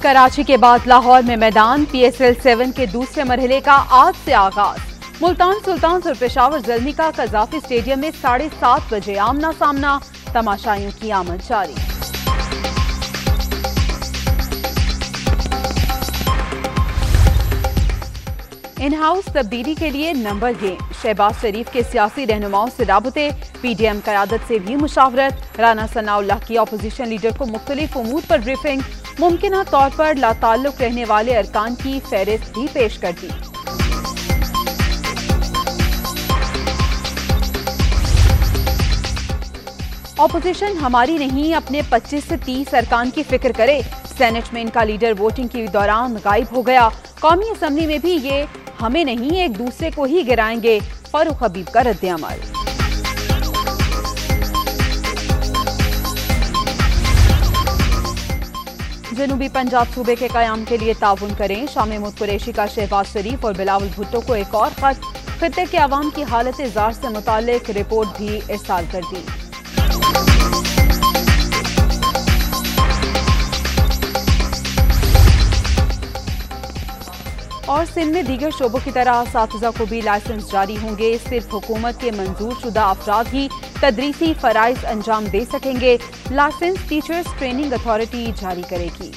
कराची के बाद लाहौर में मैदान PSL 7 के दूसरे मरहले का आज से आगाज। मुल्तान सुल्तान और पेशावर ज़ल्मी का कज़ाफी स्टेडियम में 7:30 बजे आमना सामना, तमाशाइयों की आमद जारी। इन हाउस तब्दीली के लिए नंबर गेम, शहबाज शरीफ के सियासी रहनुमाओं से राबते, PDM क़यादत से भी मुशावरत, राना सनाउल्लाह की अपोजिशन लीडर को मुख्तलिफ उमूर पर ब्रीफिंग, मुमकिना तौर पर लाताल्लुक रहने वाले अरकान की फहरिस्त भी पेश कर दी। अपोजिशन हमारी नहीं, अपने 25 से 30 अरकान की फिक्र करे। सेनेट में इनका लीडर वोटिंग के दौरान गायब हो गया। कौमी असम्बली में भी ये हमें नहीं, एक दूसरे को ही गिराएंगे, फारूक हबीब का रद्द-ए-अमल। जनूबी पंजाब सूबे के कयाम के लिए ताउन करें, शाह महमूद कुरैशी का शहबाज शरीफ और बिलावल भुट्टो को एक और खत, खित्ते के अवाम की हालत ज़ार से मुताल्लिक रिपोर्ट भी इरसाल कर दी। और सिंध में दीगर शोबों की तरह असातिज़ा को भी लाइसेंस जारी होंगे। सिर्फ हुकूमत के मंजूर शुदा अफराद ही तदरीसी फ़राइज़ अंजाम दे सकेंगे। लाइसेंस टीचर्स ट्रेनिंग अथॉरिटी जारी करेगी।